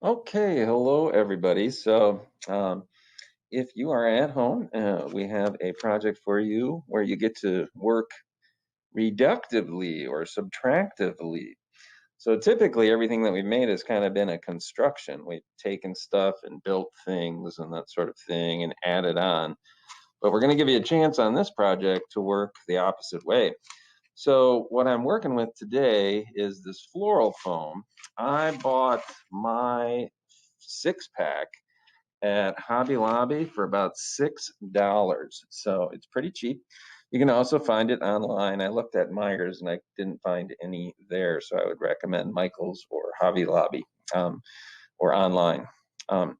Okay, hello everybody. If you are at home, we have a project for you where you get to work reductively or subtractively. So typically, everything that we've made has kind of been a construction. We've taken stuff and built things and that sort of thing and added on. But we're going to give you a chance on this project to work the opposite way. So what I'm working with today is this floral foam. I bought my 6 pack at Hobby Lobby for about $6. So it's pretty cheap. You can also find it online. I looked at Myers and I didn't find any there, so I would recommend Michaels or Hobby Lobby or online. Um,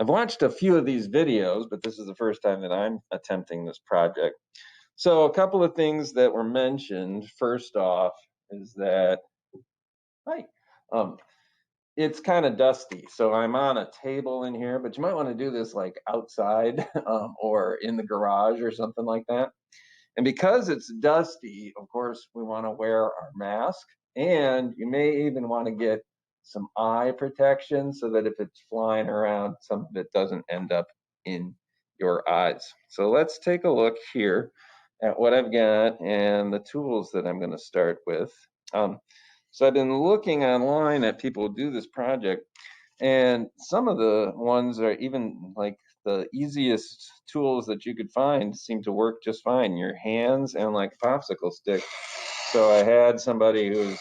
I've watched a few of these videos, but this is the first time that I'm attempting this project. So a couple of things that were mentioned. First off, is that hi, um, it's kind of dusty. So I'm on a table in here, but you might want to do this like outside or in the garage or something like that. And because it's dusty, of course, we want to wear our mask, and you may even want to get some eye protection so that if it's flying around, some of it doesn't end up in your eyes. So let's take a look here at what I've got and the tools that I'm going to start with. Um, so I've been looking online at people who do this project, and some of the ones are even like the easiest tools that you could find seem to work just fine. Your hands and like a popsicle stick. So I had somebody who's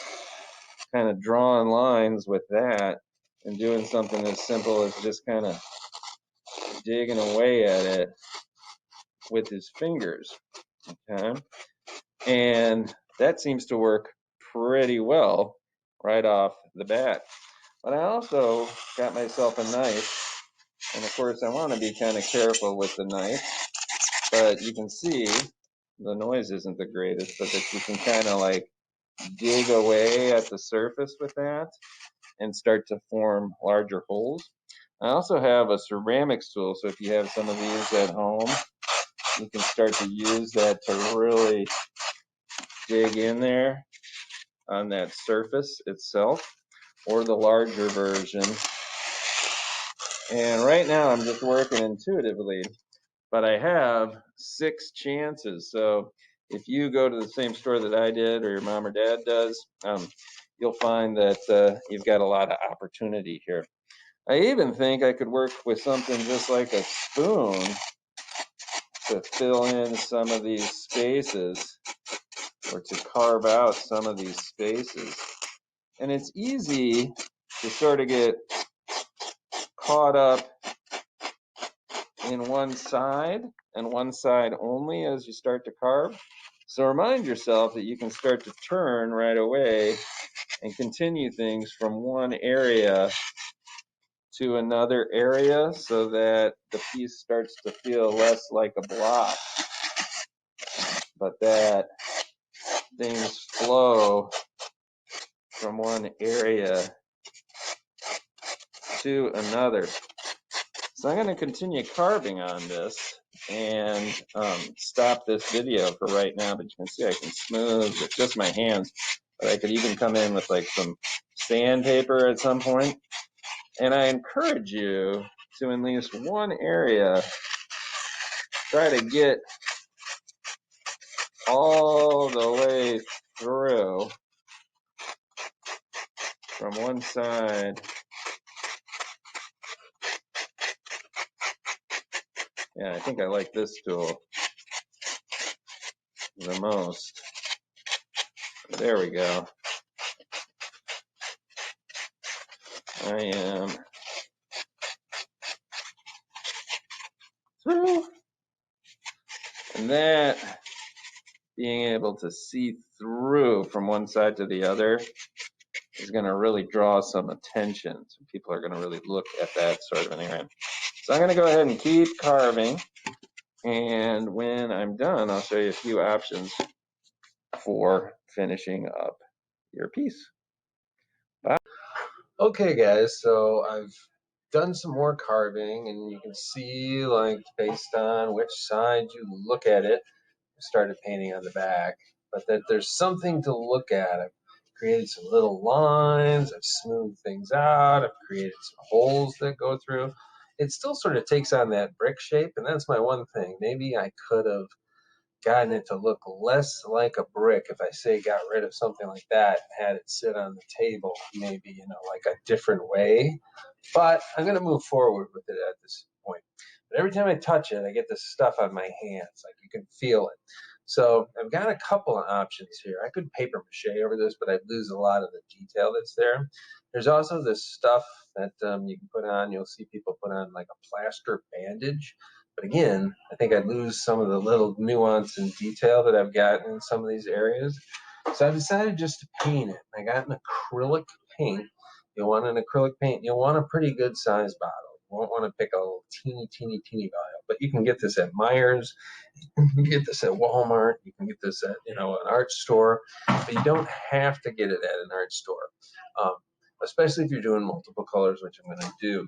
kind of drawing lines with that and doing something as simple as just kind of digging away at it with his fingers. Okay. And that seems to work pretty well right off the bat. But I also got myself a knife, and of course I want to be kind of careful with the knife, but you can see the noise isn't the greatest, but that you can kind of like dig away at the surface with that and start to form larger holes. I also have a ceramics tool, so if you have some of these at home, you can start to use that to really dig in there on that surface itself, or the larger version. And right now I'm just working intuitively, but I have 6 chances. So if you go to the same store that I did, or your mom or dad does, you'll find that you've got a lot of opportunity here. I even think I could work with something just like a spoon to fill in some of these spaces, or to carve out some of these spaces. And it's easy to sort of get caught up in one side and one side only as you start to carve. So remind yourself that you can start to turn right away and continue things from one area to another area so that the piece starts to feel less like a block, but that things flow from one area to another. So I'm going to continue carving on this and stop this video for right now, but you can see I can smooth with just my hands, but I could even come in with like some sandpaper at some point. And I encourage you to, in at least one area, try to get all the way through from one side. Yeah, I think I like this tool the most. There we go. I am through. And that, being able to see through from one side to the other, is going to really draw some attention. So people are going to really look at that sort of an area. So I'm going to go ahead and keep carving. And when I'm done, I'll show you a few options for finishing up your piece. Bye. Okay, guys, so I've done some more carving, and you can see, like, based on which side you look at it, I started painting on the back, but that there's something to look at. I've created some little lines, I've smoothed things out, I've created some holes that go through. It still sort of takes on that brick shape, and that's my one thing. Maybe I could have gotten it to look less like a brick if I say got rid of something like that and had it sit on the table, maybe, like a different way. But I'm going to move forward with it at this point. But every time I touch it, I get this stuff on my hands, like you can feel it. So I've got a couple of options here. I could paper mache over this, but I'd lose a lot of the detail that's there. There's also this stuff that you can put on. You'll see people put on like a plaster bandage. But again, I think I'd lose some of the little nuance and detail that I've gotten in some of these areas. So I decided just to paint it. I got an acrylic paint. You'll want an acrylic paint. You'll want a pretty good size bottle. You won't want to pick a little teeny bottle. But you can get this at Myers. You can get this at Walmart. You can get this at an art store. But you don't have to get it at an art store, especially if you're doing multiple colors, which I'm going to do.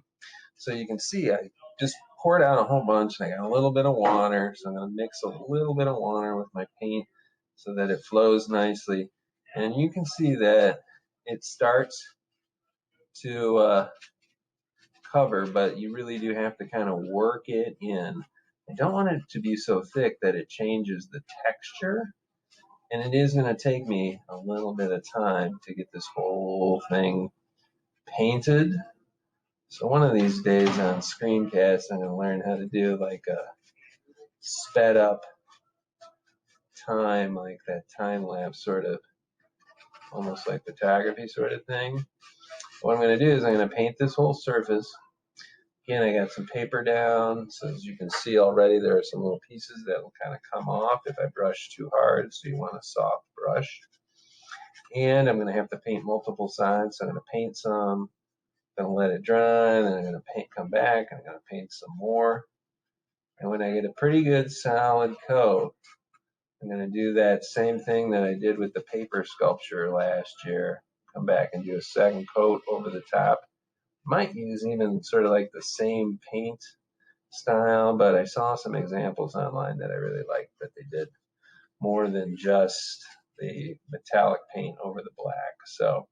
So you can see I just poured out a whole bunch, and I got a little bit of water. So I'm going to mix a little bit of water with my paint so that it flows nicely. And you can see that it starts to cover, but you really do have to kind of work it in. I don't want it to be so thick that it changes the texture. And it is going to take me a little bit of time to get this whole thing painted. So one of these days on Screencast, I'm going to learn how to do like a sped up time, like that time lapse sort of, almost like photography sort of thing. What I'm going to do is I'm going to paint this whole surface. Again, I got some paper down, so as you can see already, there are some little pieces that will kind of come off if I brush too hard, so you want a soft brush. And I'm going to have to paint multiple sides, so I'm going to paint some, going to let it dry, and then I'm going to come back, and I'm going to paint some more. And when I get a pretty good solid coat, I'm going to do that same thing that I did with the paper sculpture last year. Come back and do a second coat over the top. Might use even sort of like the same paint style, but I saw some examples online that I really liked that they did more than just the metallic paint over the black. So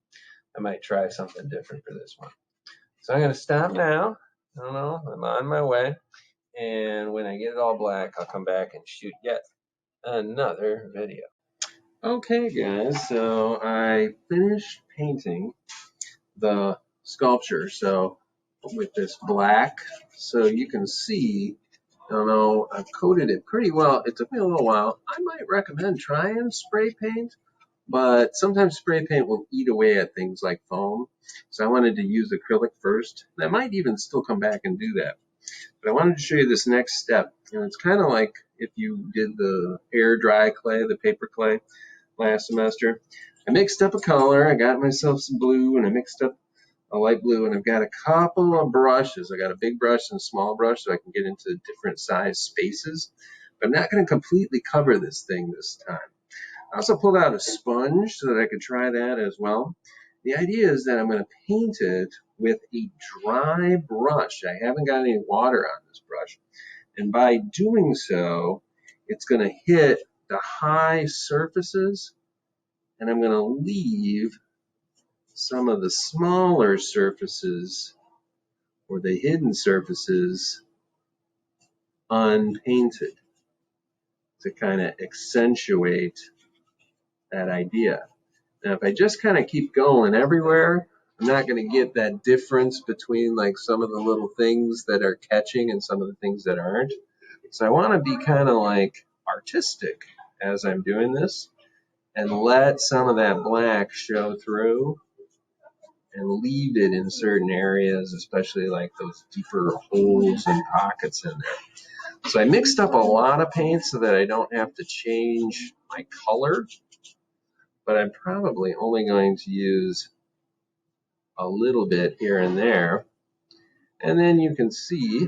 I might try something different for this one. So I'm going to stop now. I don't know, I'm on my way. And when I get it all black, I'll come back and shoot yet another video. Okay, guys, so I finished painting the sculpture. So with this black, so you can see, I've coated it pretty well. It took me a little while. I might recommend trying spray paint, but sometimes spray paint will eat away at things like foam. So I wanted to use acrylic first, and I might even still come back and do that. But I wanted to show you this next step, and it's kind of like if you did the air dry clay, the paper clay last semester. I mixed up a color. I got myself some blue, and I mixed up a light blue, and I've got a couple of brushes. I got a big brush and a small brush so I can get into different size spaces. But I'm not going to completely cover this thing this time. I also pulled out a sponge so that I could try that as well. The idea is that I'm going to paint it with a dry brush. I haven't got any water on this brush. And by doing so, it's going to hit the high surfaces, and I'm going to leave some of the smaller surfaces or the hidden surfaces unpainted to kind of accentuate that idea. Now, if I just kind of keep going everywhere, I'm not going to get that difference between like some of the little things that are catching and some of the things that aren't. So I want to be kind of like artistic as I'm doing this and let some of that black show through and leave it in certain areas, especially like those deeper holes and pockets in there. So I mixed up a lot of paint so that I don't have to change my color, but I'm probably only going to use a little bit here and there. And then you can see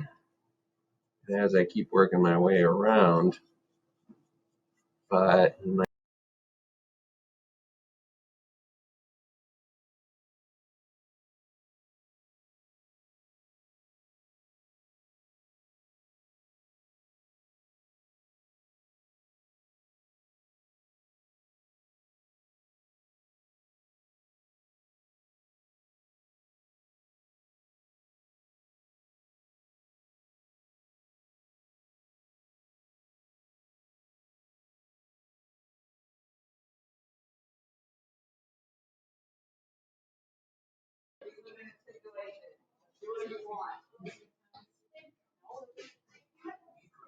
as I keep working my way around, but